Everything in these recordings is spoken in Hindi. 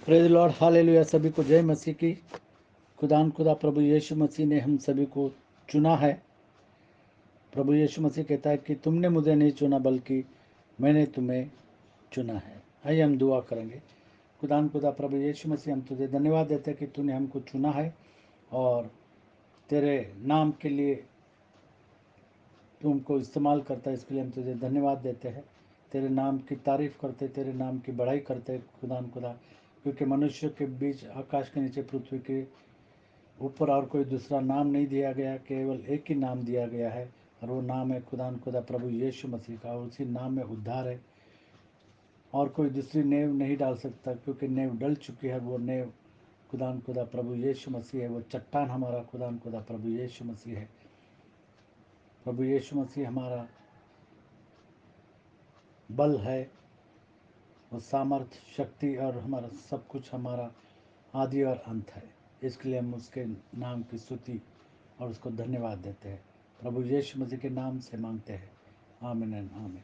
Praise Lord, hallelujah. सभी को जय मसीह की। खुदा प्रभु यीशु मसीह ने हम सभी को चुना है। प्रभु यीशु मसीह कहता है कि तुमने मुझे नहीं चुना बल्कि मैंने तुम्हें चुना है। आइए हम दुआ करेंगे। खुदा प्रभु यीशु मसीह, हम तुझे धन्यवाद देते हैं कि तूने हमको चुना है और तेरे नाम के लिए तू हमको इस्तेमाल करता है। इसके लिए हम तुझे धन्यवाद देते हैं। तेरे नाम की तारीफ़ करते, तेरे नाम की बढ़ाई करते खुदा, क्योंकि मनुष्य के बीच आकाश के नीचे पृथ्वी के ऊपर और कोई दूसरा नाम नहीं दिया गया, केवल एक ही नाम दिया गया है और वो नाम है खुदा प्रभु यीशु मसीह का। और उसी नाम में उद्धार है और कोई दूसरी नेव नहीं डाल सकता, क्योंकि नेव डल चुकी है। वो नेव खुदा प्रभु यीशु मसीह है। वो चट्टान हमारा खुदा प्रभु यीशु मसीह है। प्रभु यीशु मसीह हमारा बल है, वो सामर्थ, शक्ति और हमारा सब कुछ, हमारा आदि और अंत है। इसके लिए हम उसके नाम की स्तुति और उसको धन्यवाद देते हैं। प्रभु यीशु मसीह के नाम से मांगते हैं, आमीन एंड आमीन।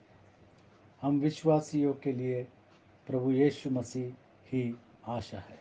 हम विश्वासियों के लिए प्रभु यीशु मसीह ही आशा है।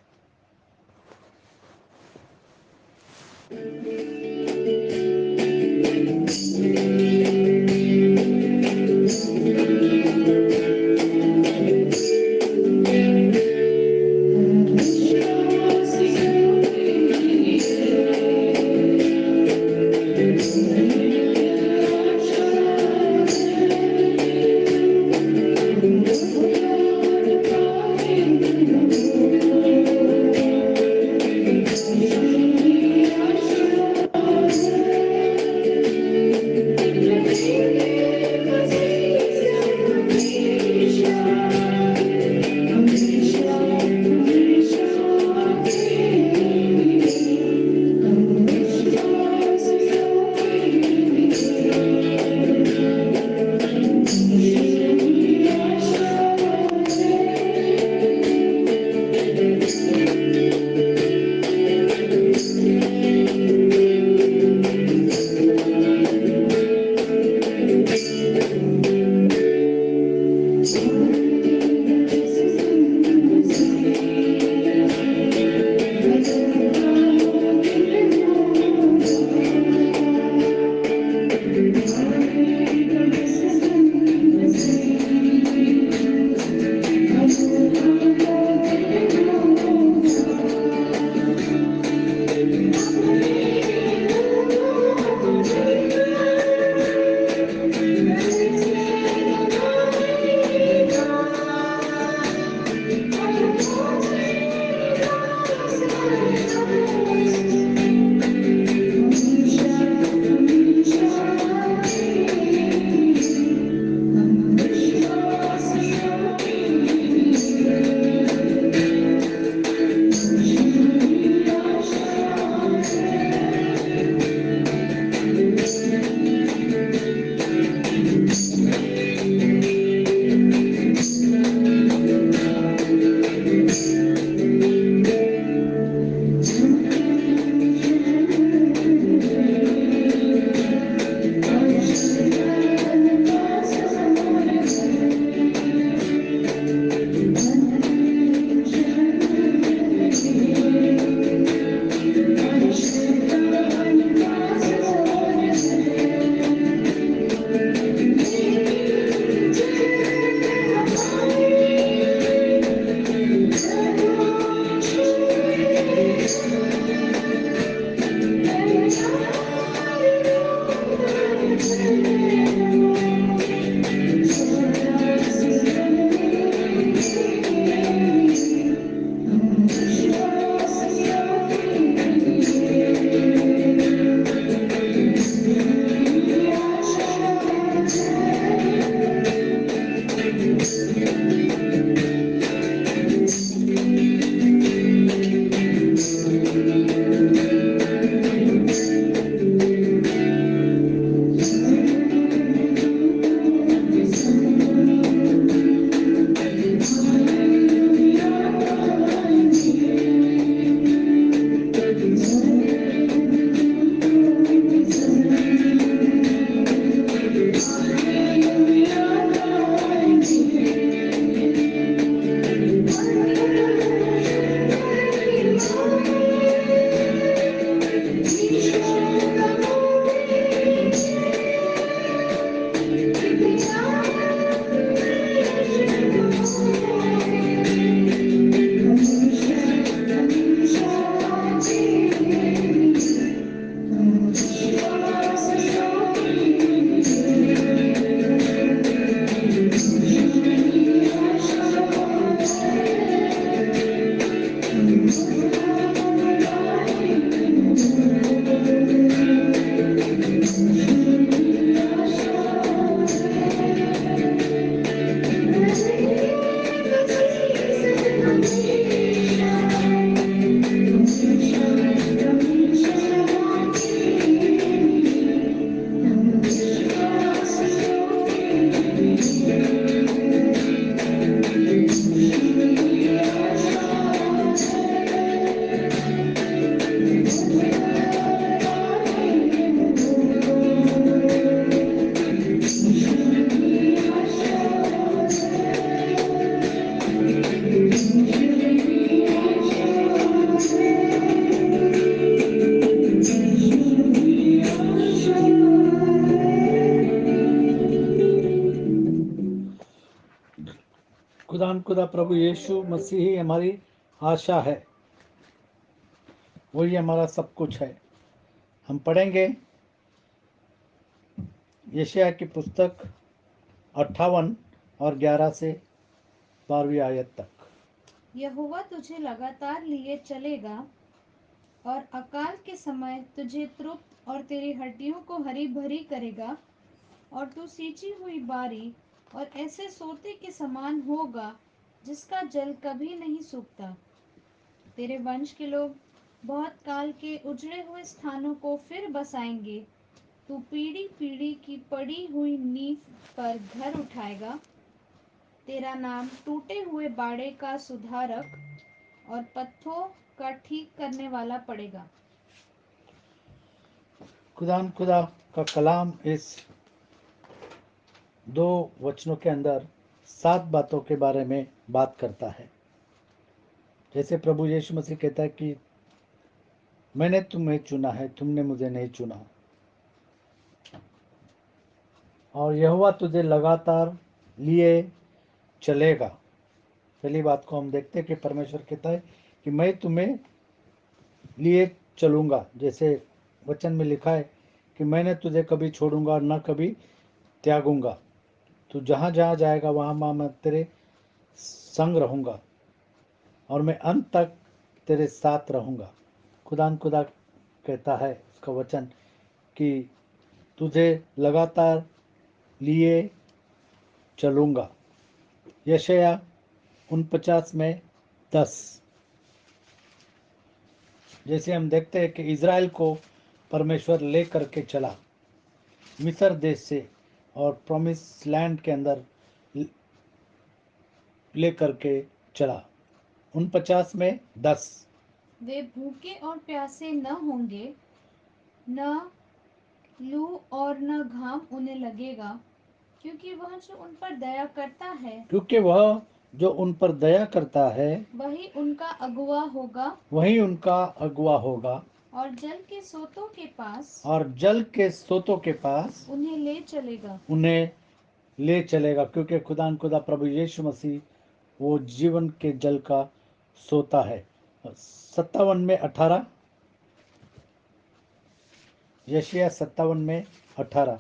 खुदान खुदा प्रभु यीशु मसीह ही हमारी आशा है, वही हमारा सब कुछ है। हम पढ़ेंगे यशायाह की पुस्तक 58 और 11 से 12वीं आयत तक। यहोवा तुझे लगातार लिए चलेगा और अकाल के समय तुझे तृप्त और तेरी हड्डियों को हरी भरी करेगा, और तू सींची हुई बारी और ऐसे सोते के समान होगा जिसका जल कभी नहीं सूखता। तेरे वंश के लोग बहुत काल के उजड़े हुए स्थानों को फिर बसाएंगे। तू पीढ़ी पीढ़ी की पड़ी हुई नींव पर घर उठाएगा। तेरा नाम टूटे हुए बाड़े का सुधारक और पत्थों का ठीक करने वाला पड़ेगा। खुदान खुदा का कलाम इस 2 वचनों के अंदर 7 बातों के बारे में बात करता है। जैसे प्रभु यीशु मसीह कहता है कि मैंने तुम्हें चुना है, तुमने मुझे नहीं चुना, और यहोवा तुझे लगातार लिए चलेगा। पहली बात को हम देखते हैं कि परमेश्वर कहता है कि मैं तुम्हें लिए चलूँगा। जैसे वचन में लिखा है कि मैंने तुझे कभी छोड़ूंगा और न कभी त्यागूंगा। तू जहाँ जहाँ जाएगा वहाँ मैं तेरे संग रहूँगा और मैं अंत तक तेरे साथ रहूँगा। खुदान खुदा कहता है उसका वचन कि तुझे लगातार लिए चलूँगा। यशायाह 49 में 10। जैसे हम देखते हैं कि इज़राइल को परमेश्वर ले करके चला मिस्र देश से और प्रॉमिस लैंड के अंदर ले करके चला। 49 में 10। वे भूखे और प्यासे न होंगे, न लू और न घाम उन्हें लगेगा, क्योंकि वह जो उन पर दया करता है क्योंकि वह जो उन पर दया करता है वही उनका अगुआ होगा, वही उनका अगुआ होगा, और जल के सोतों के पास और जल के सोतों के पास उन्हें ले चलेगा। उन्हें ले चलेगा। क्योंकि खुदा खुदा प्रभु यीशु मसीह वो जीवन के जल का सोता है। 57 में 18। यशायाह 57 में 18।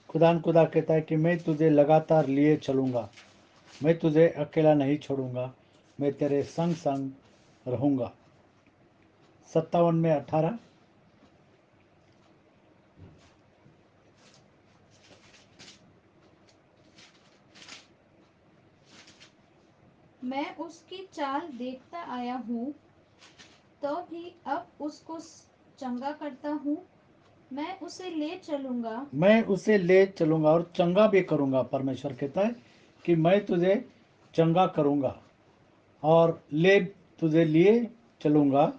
खुदा कहता है कि मैं तुझे लगातार लिए चलूँगा, मैं तुझे अकेला नहीं छोड़ूंगा, मैं तेरे संग संग रहूँगा। 57 में 18। मैं उसकी चाल देखता आया हूँ, तो भी अब उसको चंगा करता हूँ। मैं उसे ले चलूंगा, मैं उसे ले चलूँगा और चंगा भी करूँगा। परमेश्वर कहता है कि मैं तुझे चंगा करूँगा और ले तुझे लिए चलूँगा,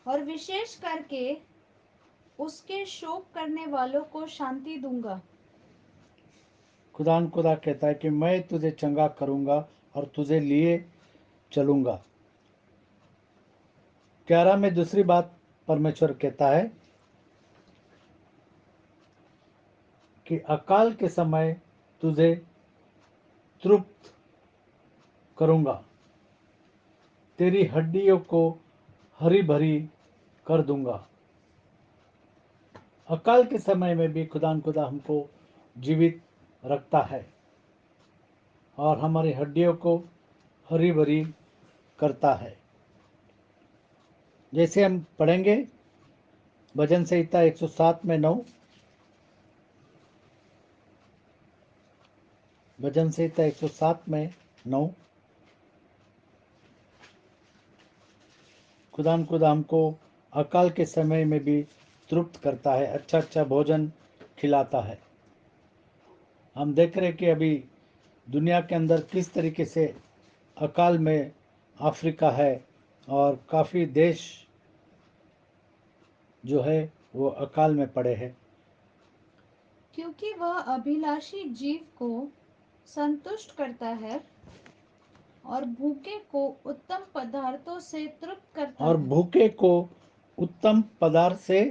और विशेष करके उसके शोक करने वालों को शांति दूंगा। खुदा कहता है कि मैं तुझे चंगा करूँगा और तुझे लिए चलूँगा। 11 में दूसरी बात परमेश्वर कहता है कि अकाल के समय तुझे तृप्त करूँगा, तेरी हड्डियों को हरी भरी कर दूंगा। अकाल के समय में भी खुदा हमको जीवित रखता है और हमारी हड्डियों को हरी भरी करता है। जैसे हम पढ़ेंगे भजन संहिता 107 में 9। भजन संहिता 107 में 9। खुदा हमको अकाल के समय में भी तृप्त करता है, अच्छा अच्छा भोजन खिलाता है। हम देख रहे कि अभी दुनिया के अंदर किस तरीके से अकाल में अफ्रीका है और काफ़ी देश जो है वो अकाल में पड़े हैं। क्योंकि वह अभिलाषी जीव को संतुष्ट करता है और भूखे को उत्तम पदार्थों से तृप्त करता और है। भूखे को उत्तम पदार्थ से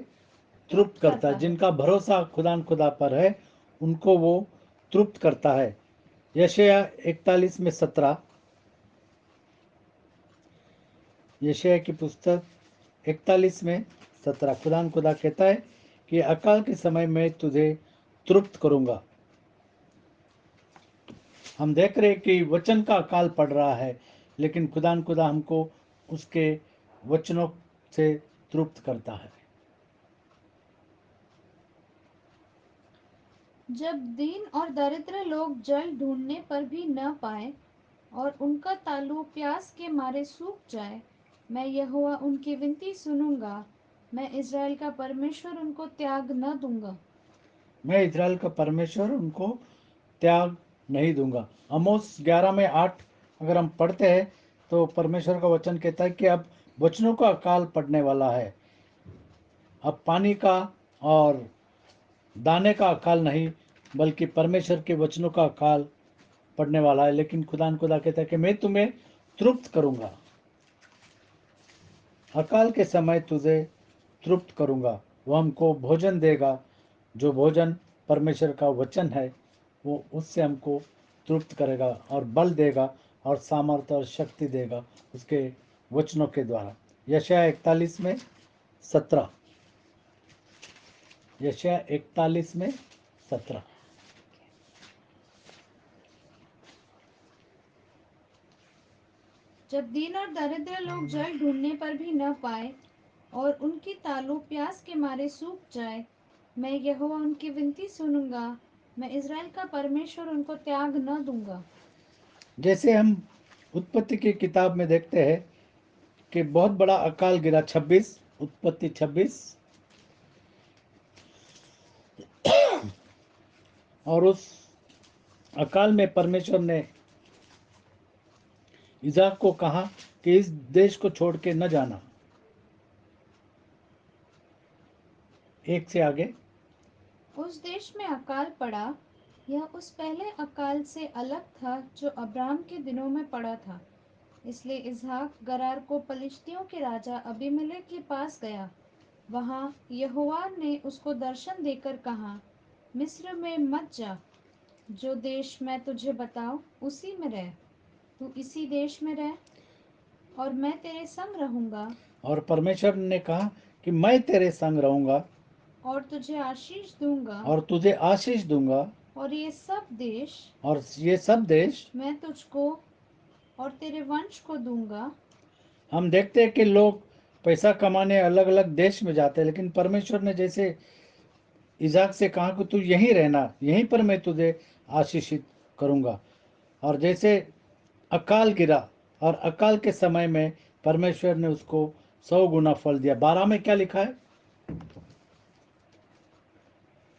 तृप्त करता है। है जिनका भरोसा खुदा पर है उनको वो तृप्त करता है। यशायाह 41 में 17, यशायाह की पुस्तक 41 में 17 खुदा कहता है कि अकाल के समय में तुझे तृप्त करूंगा। हम देख रहे हैं कि वचन का अकाल पड़ रहा है, लेकिन खुदा हमको उसके वचनों से तृप्त करता है। जब दीन और दरिद्र लोग जल ढूंढने पर भी न पाए और उनका तालू प्यास के मारे सूख जाए, मैं यहोवा उनकी विनती सुनूंगा, मैं इज़राइल का परमेश्वर उनको त्याग न दूंगा। मैं इज़राइल का परमेश्वर उनको त्याग नहीं दूंगा। आमोस 11 में 8 अगर हम पढ़ते हैं तो परमेश्वर का वचन कहता है कि अब वचनों का अकाल पड़ने वाला है। अब पानी का और दाने का अकाल नहीं, बल्कि परमेश्वर के वचनों का अकाल पड़ने वाला है। लेकिन खुदा कहता है कि मैं तुम्हें तृप्त करूंगा, अकाल के समय तुझे तृप्त करूंगा। वह हमको भोजन देगा, जो भोजन परमेश्वर का वचन है, वो उससे हमको तृप्त करेगा और बल देगा और सामर्थ्य और शक्ति देगा उसके वचनों के द्वारा। यशायाह 41 में 17, यशायाह 41 में 17। जब दीन और दरिद्र लोग जल ढूंढने पर भी न पाए और उनकी तालू प्यास के मारे सूख जाए, मैं यहोवा उनकी विनती सुनूंगा, मैं इज़राइल का परमेश्वर उनको त्याग न दूंगा। जैसे हम उत्पत्ति की किताब में देखते हैं कि बहुत बड़ा अकाल गिरा। 26 उत्पत्ति 26, और उस अकाल में परमेश्वर ने इज़ाक को कहा कि इस देश को छोड़ के न जाना। एक से आगे। उस देश में अकाल पड़ा, यह उस पहले अकाल से अलग था जो अब्राम के दिनों में पड़ा था। इसलिए इसहाक गरार को पलिश्तियों के राजा अबीमेलेक के पास गया। वहाँ यहोवा ने उसको दर्शन देकर कहा, मिस्र में मत जा, जो देश मैं तुझे बताऊं उसी में रह। तू इसी देश में रह और मैं तेरे संग रहूंगा और परमेश्वर ने कहा कि मैं तेरे संग रहूंगा और तुझे आशीष दूंगा, और तुझे आशीष दूंगा, और ये सब देश और ये सब देश। मैं तुझको और तेरे वंश को दूंगा। हम देखते हैं कि लोग पैसा कमाने अलग अलग देश में जाते हैं, लेकिन परमेश्वर ने जैसे इजाक से कहा कि तू यहीं रहना, यहीं पर मैं तुझे आशीषित करूंगा। और जैसे अकाल गिरा, और अकाल के समय में परमेश्वर ने उसको 100 गुना फल दिया। 12 में क्या लिखा है?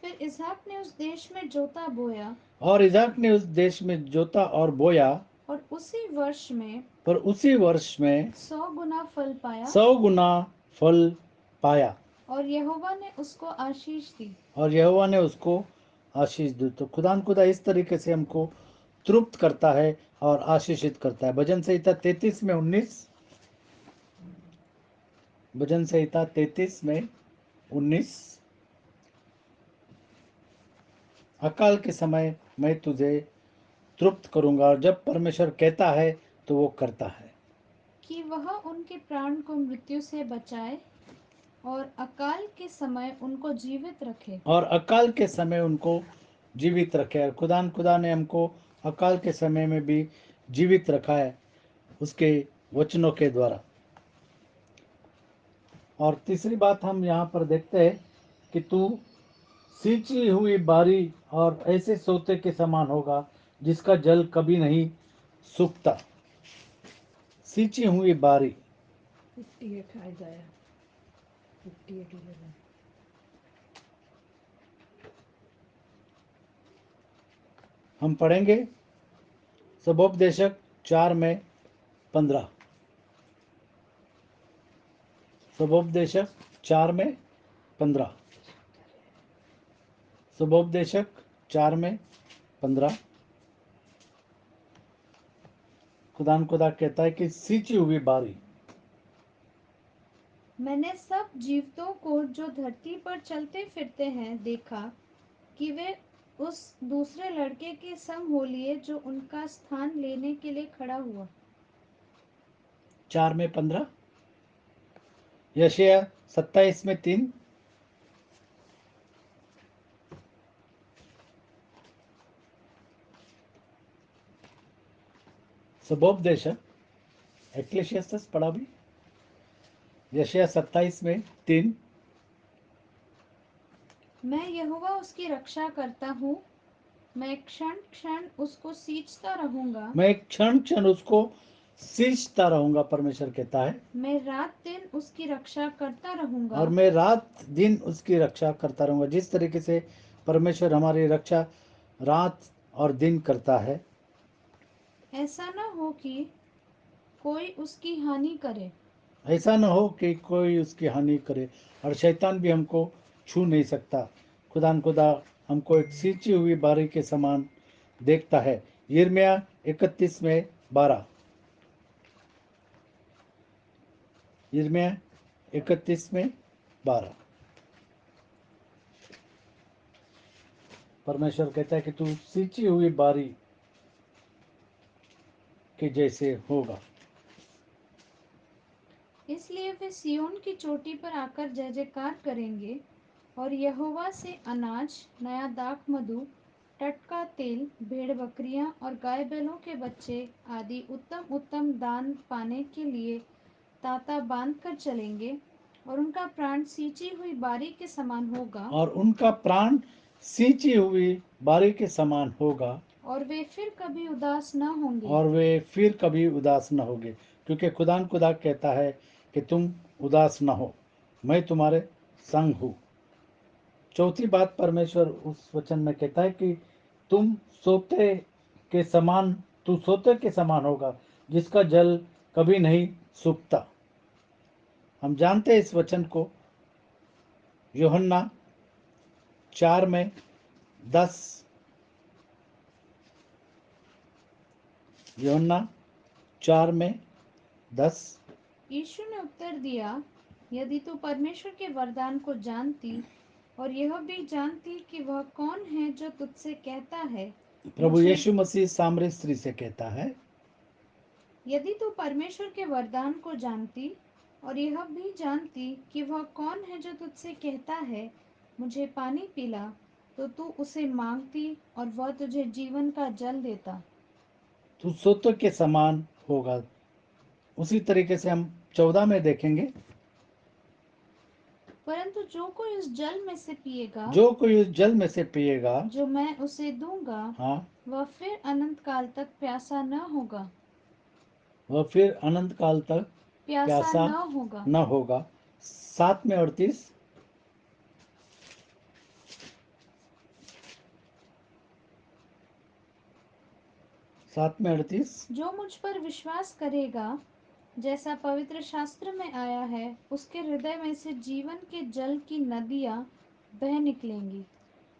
फिर इसहाक ने उस देश में जोता बोया और इजाक ने उस देश में जोता और बोया, और उसी वर्ष में पर उसी वर्ष में 100 गुना फल पाया 100 गुना फल पाया, और यहोवा ने उसको आशीष दी। और यहोवा ने उसको आशीष दी। तो खुदा इस तरीके से हमको तृप्त करता है और आशीषित करता है। भजन संहिता 33 में 19, भजन संहिता 33 में 19, अकाल के समय मैं तुझे तृप्त करूंगा। और जब परमेश्वर कहता है तो वो करता है। कि वह उनके प्राण को मृत्यु से बचाए और अकाल के समय उनको जीवित रखे। और अकाल के समय उनको जीवित रखे। खुदा ने हमको अकाल के समय में भी जीवित रखा है उसके वचनों के द्वारा। और तीसरी बात हम यहाँ पर देखते हैं कि तू सींची हुई बारी और ऐसे सोते के समान होगा जिसका जल कभी नहीं सूखता। सींची हुई बारी। 58 आइजाया 58:11। हम पढ़ेंगे सबोपदेशक 4 में 15, सबोपदेशक 4 में 15, सबोपदेशक 4 में 15। खुदा कहता है कि सींची हुई बारी। मैंने सब जीवतों को जो धरती पर चलते फिरते हैं देखा कि वे उस दूसरे लड़के के संग हो लिए जो उनका स्थान लेने के लिए खड़ा हुआ। 4 में 15, यशायाह 27 में 3, सबोपदेश एक्लेशियस पढ़ा भी, यशायाह 27 में 3, मैं यहोवा उसकी रक्षा करता हूँ, मैं क्षण क्षण उसको सींचता रहूंगा, मैं क्षण क्षण उसको सींचता रहूंगा, परमेश्वर कहता है, मैं रात दिन उसकी रक्षा करता रहूंगा। और मैं रात दिन उसकी रक्षा करता रहूंगा। जिस तरीके से परमेश्वर हमारी रक्षा रात और दिन करता है, ऐसा न हो कि कोई उसकी हानि करे। ऐसा न हो कि कोई उसकी हानि करे, और शैतान भी हमको छू नहीं सकता। खुदा हमको एक सींची हुई बारी के समान देखता है। यिर्मयाह 31 में 12, यिर्मयाह 31 में 12, परमेश्वर कहता है कि तू सींची हुई बारी के जैसे होगा। इसलिए वे सिय्योन की चोटी पर आकर जय जयकार करेंगे और यहोवा से अनाज, नया दाख मधु, टटका तेल, भेड़ बकरियां और गाय बैलों के बच्चे आदि उत्तम उत्तम दान पाने के लिए ताता बांध कर चलेंगे, और उनका प्राण सींची हुई बारी के समान होगा, और उनका प्राण सींची हुई बारी के समान होगा, और वे फिर कभी उदास न होंगे। और वे फिर कभी उदास न होंगे, क्योंकि खुदा कहता है कि तुम उदास न हो, मैं तुम्हारे संग हूँ। चौथी बात परमेश्वर उस वचन में कहता है कि तुम सोते के समान तू सोते के समान होगा, जिसका जल कभी नहीं सूखता। हम जानते हैं इस वचन को, यूहन्ना 4 में 10, यूहन्ना 4 में 10, यीशु ने उत्तर दिया, यदि तू परमेश्वर के वरदान को जानती और यह भी जानती कि वह कौन है जो तुझसे कहता है प्रभु मुझे यीशु मसीह सामरी स्त्री से कहता है, यदि तू परमेश्वर के वरदान को जानती और यह भी जानती कि वह कौन है जो तुझसे कहता है मुझे पानी पिला, तो तू उसे मांगती और वह तुझे जीवन का जल देता। तू सोते के समान होगा। उसी तरीके से हम 14 में देखेंगे, परंतु जो कोई उस जल में से पिएगा जो कोई उस जल में से पिएगा, जो मैं उसे दूंगा, हाँ, वह फिर अनंत काल तक प्यासा न होगा, वह फिर अनंत काल तक प्यासा प्यासा न होगा। न होगा। 7 में 38, 7 में 38, जो मुझ पर विश्वास करेगा, जैसा पवित्र शास्त्र में आया है, उसके हृदय में से जीवन के जल की नदियां बह निकलेंगी।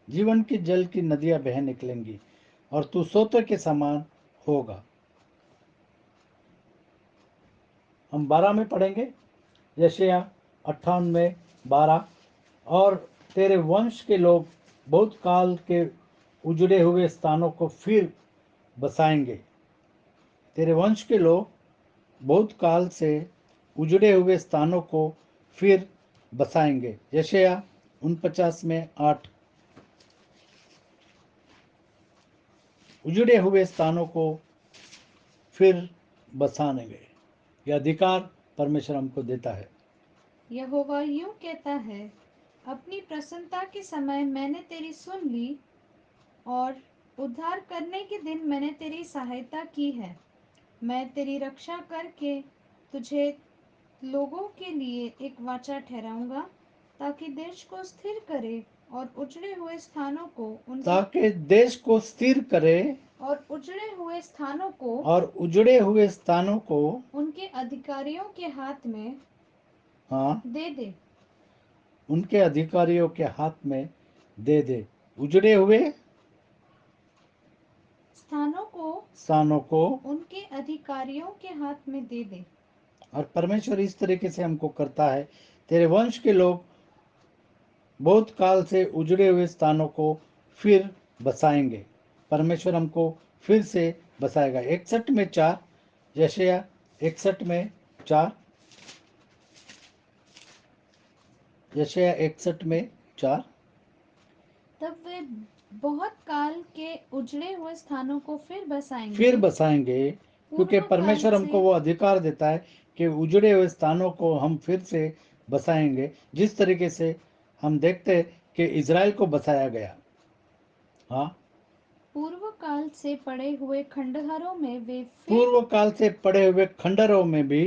जीवन की जल की नदियां बह निकलेंगी, और तू सोते के समान होगा। हम 12 में पढ़ेंगे, यशायाह 58 में 12, और तेरे वंश के लोग बहुत काल के उजड़े हुए स्थानों को फिर बसाएंगे। तेरे वंश के लोग बहुत काल से उजड़े हुए स्थानों को फिर बसाएंगे। यशायाह 49 में 8, उजड़े हुए स्थानों को फिर बसाएंगे। यह अधिकार परमेश्वर हमको देता है। यहोवा यूं कहता है, अपनी प्रसन्नता के समय मैंने तेरी सुन ली और उद्धार करने के दिन मैंने तेरी सहायता की है। मैं तेरी रक्षा करके तुझे लोगों के लिए एक वाचा ठहराऊंगा, ताकि देश को स्थिर करे और उजड़े हुए स्थानों को उनके ताकि देश को स्थिर करे और उजड़े हुए स्थानों को और उजड़े हुए स्थानों को, उनके अधिकारियों के हाथ में हाँ, दे दे। उनके अधिकारियों के हाथ में दे दे। उजड़े हुए स्थानों को स्थानों को, उनके अधिकारियों के हाथ में दे दे। और परमेश्वर इस तरीके से हमको करता है। तेरे वंश के लोग बहुत काल से उजड़े हुए स्थानों को फिर बसाएंगे। परमेश्वर हमको फिर से बसाएगा। 61 में 4, यशायाह 61 में 4, यशायाह 61 में 4। तब वे बहुत काल के उजड़े हुए स्थानों को फिर बसाएंगे। फिर बसाएंगे, क्योंकि पूर्व परमेश्वर काल हमको से वो अधिकार देता है कि उजड़े हुए स्थानों को हम फिर से बसाएंगे, जिस तरीके से हम देखते हैं कि इज़राइल को बसाया गया। हाँ, पूर्व काल से पड़े हुए खंडहरों में पूर्व काल से पड़े हुए खंडरों में भी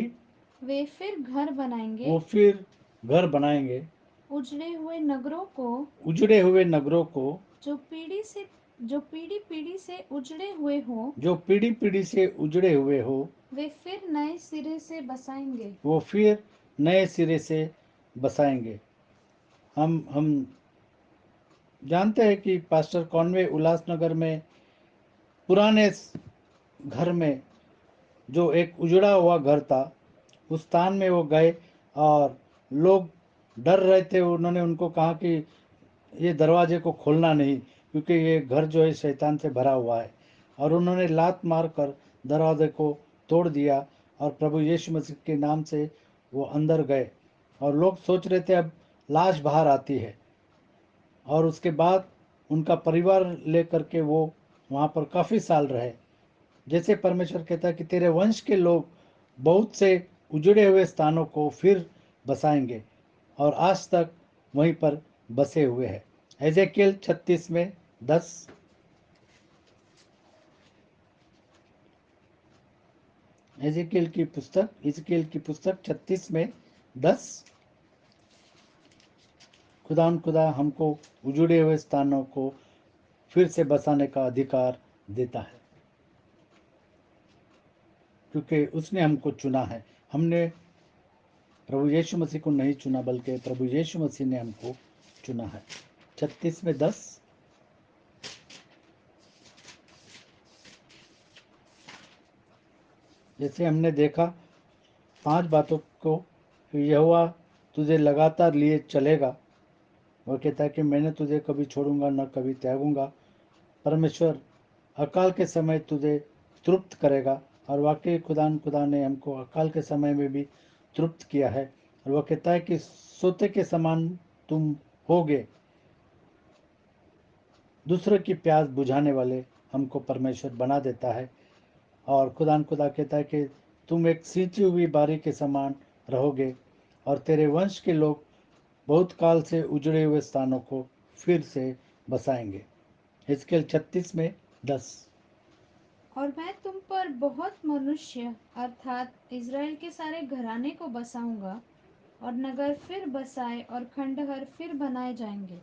वे फिर घर बनाएंगे। वो फिर घर बनाएंगे। उजड़े हुए नगरों को उजड़े हुए नगरों को जो पीढ़ी पीढ़ी से उजड़े हुए हो, जो पीढ़ी पीढ़ी से उजड़े हुए हो, वे फिर नए सिरे से बसाएंगे। वो फिर नए सिरे से बसाएंगे। हम जानते हैं कि पास्टर कॉनवे उल्लासनगर में पुराने घर में जो एक उजड़ा हुआ घर था, उस स्थान में वो गए और लोग डर रहे थे। उन्होंने उनको कहा कि ये दरवाजे को खोलना नहीं, क्योंकि ये घर जो है शैतान से भरा हुआ है। और उन्होंने लात मार कर दरवाजे को तोड़ दिया और प्रभु यीशु मसीह के नाम से वो अंदर गए। और लोग सोच रहे थे अब लाश बाहर आती है। और उसके बाद उनका परिवार लेकर के वो वहाँ पर काफ़ी साल रहे। जैसे परमेश्वर कहता है कि तेरे वंश के लोग बहुत से उजड़े हुए स्थानों को फिर बसाएंगे, और आज तक वहीं पर बसे हुए हैं। एजेकियल 36 में 10, एजेकियल की पुस्तक 36 में 10। खुदा हमको उजड़े हुए स्थानों को फिर से बसाने का अधिकार देता है, क्योंकि उसने हमको चुना है। हमने प्रभु यीशु मसीह को नहीं चुना, बल्कि प्रभु यीशु मसीह ने हमको चुना है। 36 में 10। जैसे हमने देखा 5 बातों को कि यहोवा तुझे लगातार लिए चलेगा। वह कहता है कि मैंने तुझे कभी छोड़ूंगा न कभी त्यागूंगा। परमेश्वर अकाल के समय तुझे तृप्त करेगा, और वाकई खुदा ने हमको अकाल के समय में भी तृप्त किया है। और वह कहता है कि सोते के समान तुम होगे। दूसरों की प्यास बुझाने वाले हमको परमेश्वर बना देता है। और खुदा कहता है कि तुम एक सींची हुई बारी के समान रहोगे, और तेरे वंश के लोग बहुत काल से उजड़े हुए स्थानों को फिर से बसाएंगे। हिजकिय्याह 36 में 10। और मैं तुम पर बहुत मनुष्य अर्थात इज़राइल के सारे घराने को बसाऊंगा, और नगर फिर बसाए और खंडहर फिर बनाए जाएंगे।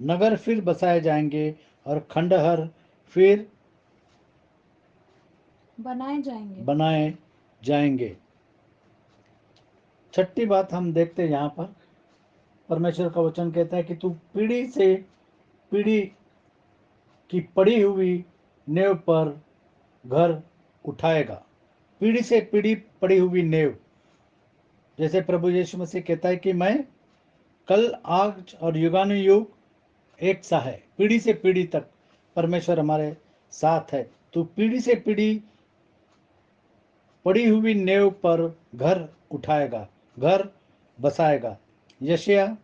नगर फिर बसाए जाएंगे और खंडहर फिर बनाए जाएंगे। बनाए जाएंगे। छठी बात हम देखते हैं यहाँ पर, परमेश्वर का वचन कहता है कि तू पीढ़ी से पीढ़ी की पड़ी हुई नेव पर घर उठाएगा। पीढ़ी से पीढ़ी पड़ी हुई नेव। जैसे प्रभु यीशु मसीह कहता है कि मैं कल आज और युगानुयुग एक सा है। पीढ़ी से पीढ़ी तक परमेश्वर हमारे साथ है। तो पीढ़ी से पीढ़ी पड़ी हुई नेव पर घर उठाएगा, घर बसाएगा। यशायाह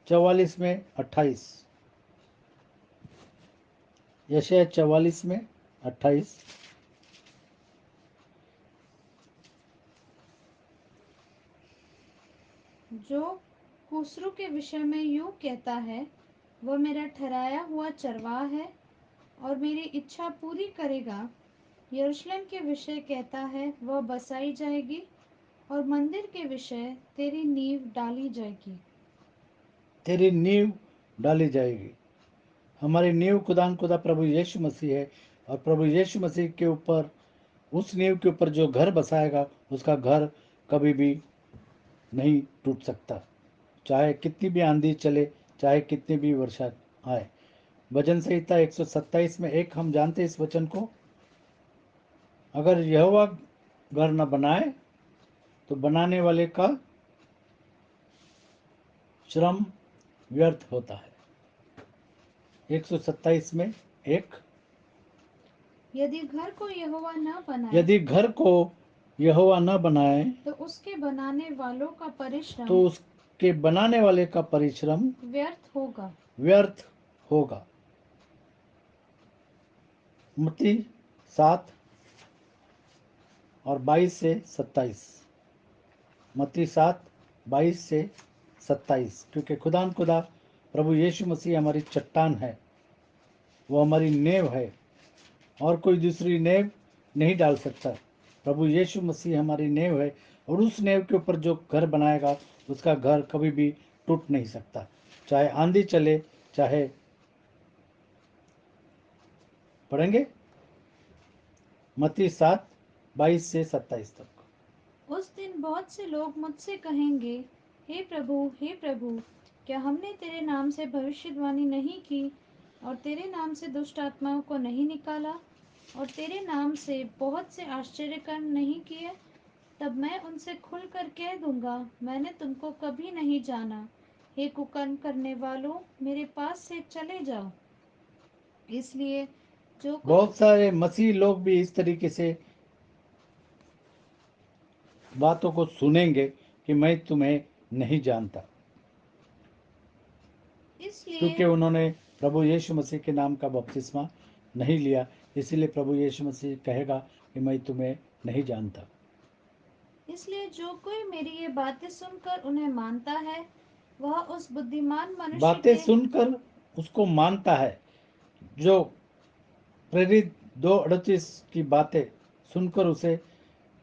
44 में 28, यशायाह 44 में 28। जो खुसरू के विषय में यूं कहता है, वह मेरा ठहराया हुआ चरवाहा है और मेरी इच्छा पूरी करेगा। यरूशलेम के विषय कहता है, वह बसाई जाएगी, और मंदिर के विषय तेरी नींव डाली जाएगी। तेरी नींव डाली जाएगी। हमारी नींव खुदा प्रभु यीशु मसीह है, और प्रभु यीशु मसीह के ऊपर, उस नींव के ऊपर जो घर बसाएगा, उसका घर कभी भी नहीं टूट सकता, चाहे कितनी भी आंधी चले, चाहे कितनी भी वर्षा आए। भजन संहिता 127 में 1 हम जानते हैं इस वचन को, अगर यहोवा घर न बनाए तो बनाने वाले का श्रम व्यर्थ होता है। 127 में एक, यदि घर को यहोवा न बनाए यदि घर को यहोवा न बनाए तो उसके बनाने वालों का तो परिश्रम उसके बनाने वाले का परिश्रम व्यर्थ होगा। व्यर्थ होगा। मत्ती 7 और 22 से 27। मत्ती 7 22 से 27। क्योंकि खुदा प्रभु यीशु मसीह हमारी चट्टान है, वो हमारी नेव है, और कोई दूसरी नेव नहीं डाल सकता। प्रभु यीशु मसीह हमारी नेव है, और उस नेव के ऊपर जो घर बनाएगा उसका घर कभी भी टूट नहीं सकता, चाहे आंधी चले, चाहे। पढ़ेंगे मत्ती 7 22 से 27 तक। उस दिन बहुत से लोग मुझसे कहेंगे, हे प्रभु, क्या हमने तेरे नाम से भविष्यवाणी नहीं की और तेरे नाम से दुष्ट आत्माओं को नहीं निकाला और तेरे नाम से बहुत से आश्चर्य कर्म नहीं किए? तब मैं उनसे खुलकर कह दूंगा, मैंने तुमको कभी नहीं जाना। हे कुकर्म करने वालों, मेरे पास से चले जाओ। इसलिए जो कोई बहुत सारे मसीह लोग भी इस तरीके से बातों को सुनेंगे कि मैं तुम्हें नहीं जानता, क्योंकि इसलिए उन्होंने प्रभु यीशु मसीह के नाम का बपतिस्मा नहीं लिया। इसीलिए प्रभु यीशु मसीह कहेगा कि मैं तुम्हें नहीं जानता। इसलिए जो कोई मेरी ये बातें सुनकर उन्हें मानता है, वह उस बुद्धिमान मनुष्य बातें के सुनकर उसको मानता है, जो प्रेरित 2:38 की बातें सुनकर उसे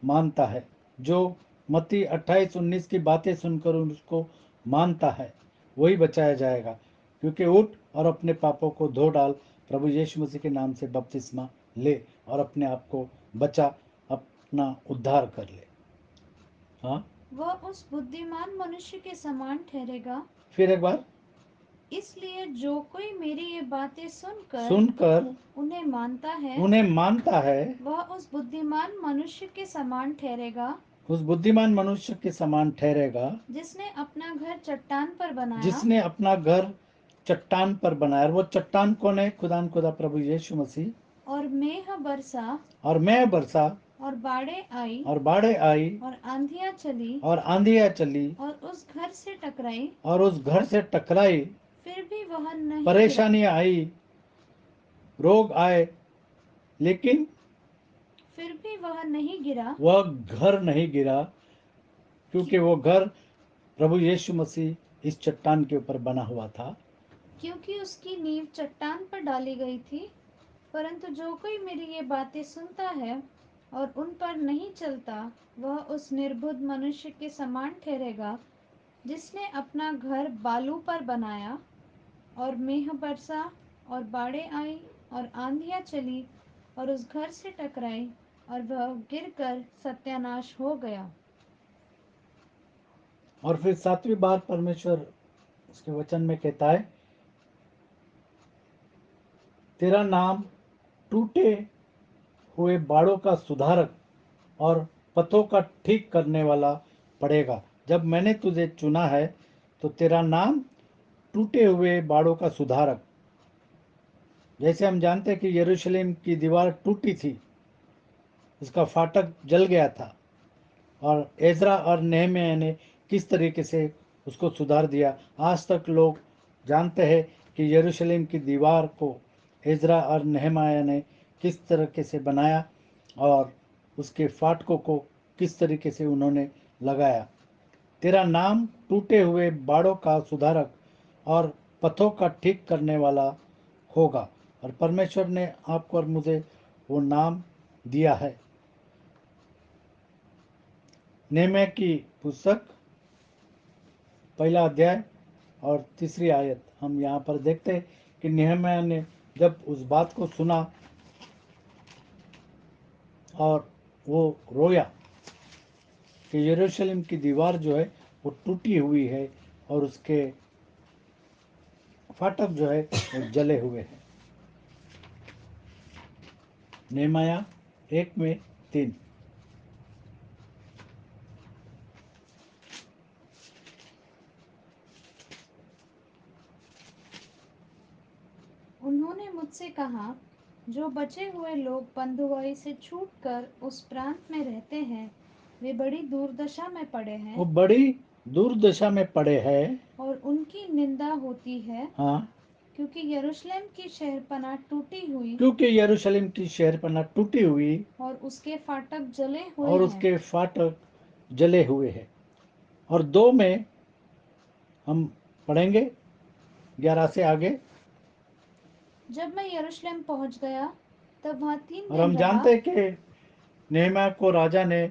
मानता है, जो मत्ती 28:19 की बातें सुनकर उसको मानता है, वही बचाया जाएगा। क्योंकि उठ और अपने पापों को धो डाल, प्रभु यीशु मसीह के नाम से बपतिस्मा ले और अपने आप को बचा, अपना उद्धार कर ले। हाँ, वह उस बुद्धिमान मनुष्य के समान ठहरेगा। फिर एक बार, इसलिए जो कोई मेरी ये बातें सुनकर उन्हें मानता है, उन्हें मानता है, वह उस बुद्धिमान मनुष्य के समान ठहरेगा उस बुद्धिमान मनुष्य के समान ठहरेगा, जिसने अपना घर चट्टान पर बनाया। जिसने अपना घर चट्टान पर बनाया। और वो चट्टान कौन है? खुदा प्रभु यीशु मसीह। और मेह बरसा और मैं बरसा और बाढ़ें आई और बाढ़ें आई और आंधियां चली और आंधियां चली और उस घर से टकराई, और उस घर से टकराई, फिर भी वह नहीं गिरा। परेशानियां आई, रोग आए, लेकिन फिर भी वह नहीं गिरा, वह घर नहीं गिरा, क्योंकि वो घर प्रभु यीशु मसीह इस चट्टान के ऊपर बना हुआ था। क्योंकि उसकी नींव चट्टान पर डाली गई थी। परंतु जो कोई मेरी ये बातें सुनता है और उन पर नहीं चलता, वह उस निर्बुद्ध मनुष्य के समान ठहरेगा जिसने अपना घर बालू पर बनाया। और मेह बरसा और बाढ़ें आई और आंधियां चली और उस घर से टकराई और वह गिरकर सत्यानाश हो गया। और फिर 7वीं बार परमेश्वर उसके वचन में कहता है, तेरा नाम टूटे हुए बाड़ों का सुधारक और पथों का ठीक करने वाला पड़ेगा। जब मैंने तुझे चुना है तो तेरा नाम टूटे हुए बाड़ों का सुधारक। जैसे हम जानते हैं कि यरूशलेम की दीवार टूटी थी, उसका फाटक जल गया था, और एजरा और नेहमिया ने किस तरीके से उसको सुधार दिया। आज तक लोग जानते हैं कि यरूशलेम की दीवार को एजरा और नेहमिया ने किस तरीके से बनाया और उसके फाटकों को किस तरीके से उन्होंने लगाया। तेरा नाम टूटे हुए बाड़ों का सुधारक और पथों का ठीक करने वाला होगा। और परमेश्वर ने आपको और मुझे वो नाम दिया है। नेहमिया की पुस्तक 1 अध्याय और 3 आयत हम यहाँ पर देखते हैं कि नेहमिया ने जब उस बात को सुना और वो रोया कि यरूशलेम की दीवार जो है वो टूटी हुई है और उसके फाटक जो है वो जले हुए हैं। नेहमिया 1:3। कहा, जो बचे हुए लोग बंधुआई से छूटकर उस प्रांत में रहते हैं, वे बड़ी दुर्दशा में पड़े वो हैं बड़ी दुर्दशा में पड़े हैं। और उनकी निंदा होती है, हाँ, क्योंकि यरूशलेम की शहरपनाह टूटी हुई क्योंकि यरूशलेम की शहरपनाह टूटी हुई और उसके फाटक जले हुए और हैं। उसके फाटक जले हुए हैं। और 2 में हम पढ़ेंगे 11 से आगे। जब मैं यरूशलेम पहुंच गया, तब वहां 3 और दिन हम रहा। जानते हैं कि नेहम्याह को राजा ने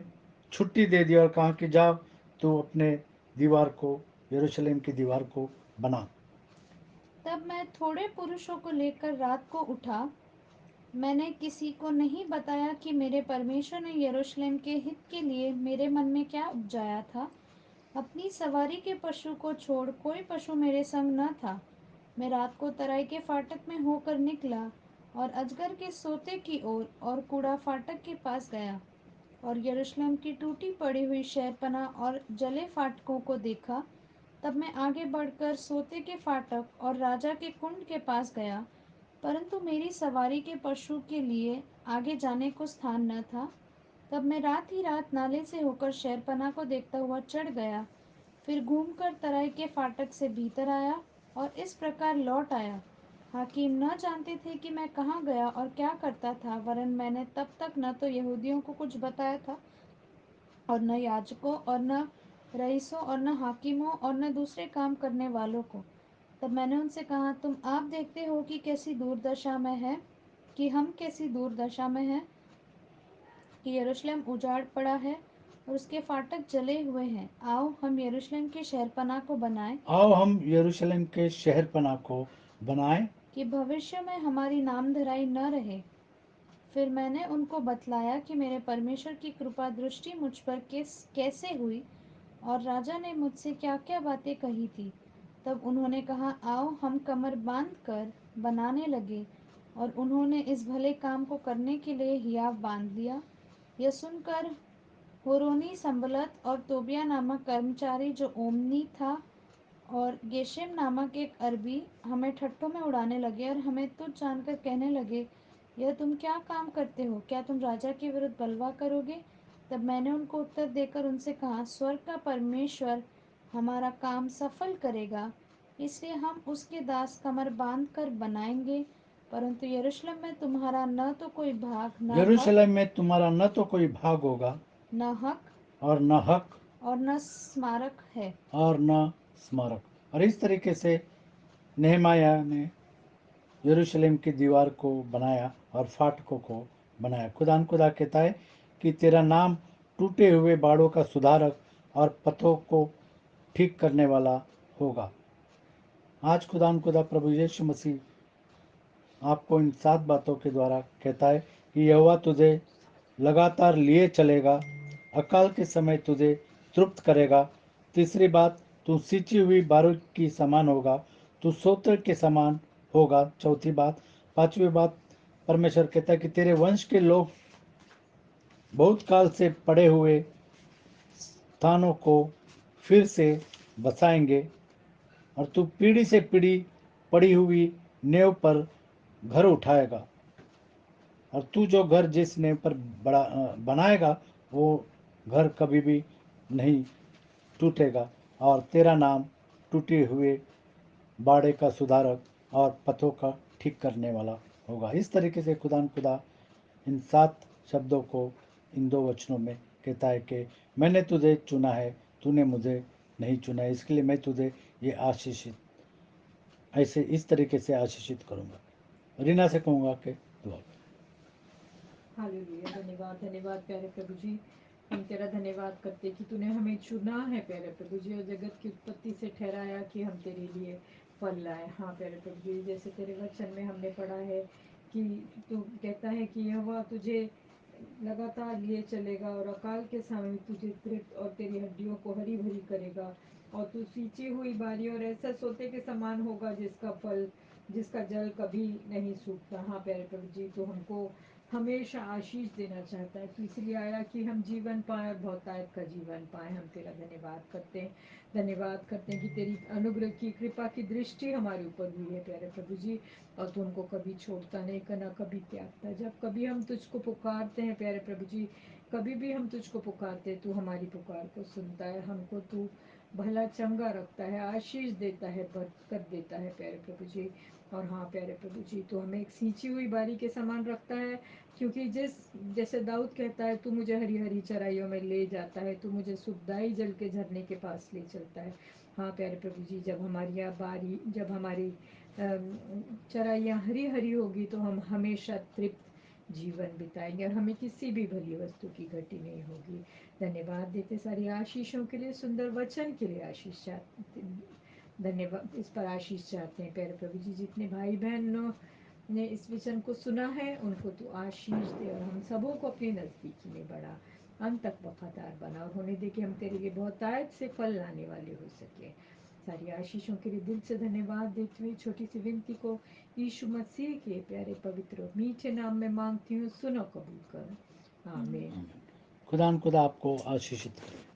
छुट्टी दे दी और कहा कि जाओ तू अपने दीवार को, यरूशलेम की दीवार को बना। तब मैं थोड़े पुरुषों को लेकर रात को उठा। मैंने किसी को नहीं बताया कि मेरे परमेश्वर ने यरूशलेम के हित के लिए मेरे मन में क्या उपजाया था। अपनी सवारी के पशु को छोड़ कोई पशु मेरे संग न था। मैं रात को तराई के फाटक में होकर निकला और अजगर के सोते की ओर और कूड़ा फाटक के पास गया और यरूशलेम की टूटी पड़ी हुई शहरपनाह और जले फाटकों को देखा। तब मैं आगे बढ़कर सोते के फाटक और राजा के कुंड के पास गया, परंतु मेरी सवारी के पशु के लिए आगे जाने को स्थान न था। तब मैं रात ही रात नाले से होकर शहरपनाह को देखता हुआ चढ़ गया, फिर घूमकर तराई के फाटक से भीतर आया और इस प्रकार लौट आया। हाकिम न जानते थे कि मैं कहाँ गया और क्या करता था, वरन मैंने तब तक न तो यहूदियों को कुछ बताया था और न याजकों और न रईसों और न हाकिमों और न दूसरे काम करने वालों को। तब मैंने उनसे कहा, तुम आप देखते हो कि कैसी दुर्दशा में है, कि हम कैसी दुर्दशा में हैं, कि यरूशलेम उजाड़ पड़ा है और उसके फाटक जले हुए हैं। आओ हम यरूशलेम की शहरपनाह को बनाएं, आओ हम यरूशलेम के शहरपनाह को बनाएं, कि भविष्य में हमारी नामधराई न रहे। फिर मैंने उनको बतलाया कि मेरे परमेश्वर की कृपा दृष्टि मुझ पर कैसे हुई और राजा ने मुझसे क्या क्या बातें कही थी। तब उन्होंने कहा, आओ हम कमर बांध कर बनाने लगे, और उन्होंने इस भले काम को करने के लिए हियाव बांध लिया। यह सुनकर होरोनी संबलत और तोबिया नामक कर्मचारी, जो ओमनी था, और गेशेम नामक एक अरबी हमें ठट्ठों में उड़ाने लगे और हमें तुच्छ जानकर कहने लगे, यह तुम क्या काम करते हो? क्या तुम राजा के विरुद्ध बलवा करोगे? तब मैंने उनको उत्तर देकर उनसे कहा, स्वर्ग का परमेश्वर हमारा काम सफल करेगा, इसलिए हम उसके दास कमर बांध कर बनाएंगे, परंतु यरूशलेम में तुम्हारा न तो कोई भाग, यरूशलेम में तुम्हारा न तो कोई भाग होगा न हक और न हक और न स्मारक है। और न स्मारक। और इस तरीके से नेहमाया ने यरूशलेम की दीवार को बनाया और फाटकों को बनाया। खुदा कहता है कि तेरा नाम टूटे हुए बाड़ों का सुधारक और पथों को ठीक करने वाला होगा। आज खुदा प्रभु यीशु मसीह आपको इन 7 बातों के द्वारा कहता है कि यहोवा तुझे लगातार लिए चलेगा, अकाल के समय तुझे तृप्त करेगा। तीसरी बात, तू सींची हुई बारूद की समान होगा, तू सोते के समान होगा। चौथी बात, पांचवी बात, परमेश्वर कहता है कि तेरे वंश के लोग बहुत काल से पड़े हुए स्थानों को फिर से बसाएंगे और तू पीढ़ी से पीढ़ी पड़ी हुई नेव पर घर उठाएगा। और तू जो घर जिस नेव पर बनाएगा वो घर कभी भी नहीं टूटेगा। और तेरा नाम टूटे हुए बाड़े का सुधारक और पथों का ठीक करने वाला होगा। इस तरीके से खुदा इन 7 शब्दों को इन 2 वचनों में कहता है कि मैंने तुझे चुना है, तूने मुझे नहीं चुना है, इसके लिए मैं तुझे ये आशीषित ऐसे इस तरीके से आशीषित करूँगा। रीना से कहूँगा कि दुआ कर। हालेलुया। धन्यवाद धन्यवाद प्यारे प्रभु जी। हम तेरा धन्यवाद करते कि तूने हमें चुना है प्यारे प्रभु जी, और जगत की उत्पत्ति से ठहराया कि हम तेरे लिए फल लाए। हाँ प्यारे प्रभु जी, जैसे तेरे वचन में हमने पढ़ा है कि तू कहता है कि यहोवा तुझे लगातार लिए चलेगा और अकाल के समय तुझे तृप्त और तेरी हड्डियों को हरी भरी करेगा, और तू सींची हुई बारी और ऐसा सोते के समान होगा जिसका फल, जिसका जल कभी नहीं सूखता। हाँ प्यारे प्रभु जी, तो हमको हमेशा आशीष देना चाहता है। तो इसलिए आया कि हम जीवन पाएं और बहुतायत का जीवन पाएं। हम तेरा धन्यवाद करते हैं, धन्यवाद करते हैं कि तेरी अनुग्रह की कृपा की दृष्टि हमारे ऊपर हुई है प्यारे प्रभु जी। और तू हमको कभी छोड़ता नहीं, ना कभी त्यागता। जब कभी हम तुझको पुकारते हैं प्यारे प्रभु जी, कभी भी हम तुझको पुकारते हैं, तू हमारी पुकार को सुनता है। हमको तू भला चंगा रखता है, आशीष देता है, बरकत देता है प्यारे प्रभु जी। और हाँ प्यारे प्रभु जी, तो हमें एक सींची हुई बारी के समान रखता है। क्योंकि जैसे दाऊद कहता है, तू मुझे हरी हरी चराइयों में ले जाता है, तू मुझे सुखदाई जल के झरने के पास ले चलता है। हाँ प्यारे प्रभु जी, जब हमारी चराइयाँ हरी हरी होगी, तो हम हमेशा तृप्त जीवन बिताएंगे और हमें किसी भी भली वस्तु की घटी नहीं होगी। धन्यवाद देते सारी आशीषों के लिए, सुंदर वचन के लिए आशीष चाहते, धन्यवाद इस पर आशीष चाहते हैं प्यारे प्रभु जी। जितने भाई बहनों ने इस वचन को सुना है, उनको तो आशीष दे और हम सबों को अपने नज़दीकी में बढ़ा, अंत तक वफादार बना और होने दे कि हम तेरे लिए बहुतायत से फल लाने वाले हो सके। सारी आशीषों के लिए दिल से धन्यवाद देते हुए छोटी सी विनती को यीशु मसीह के प्यारे पवित्र और मीठे नाम में मांगती हूँ, सुनो कबूल करो, आमीन। खुदा आपको आशीषित करे।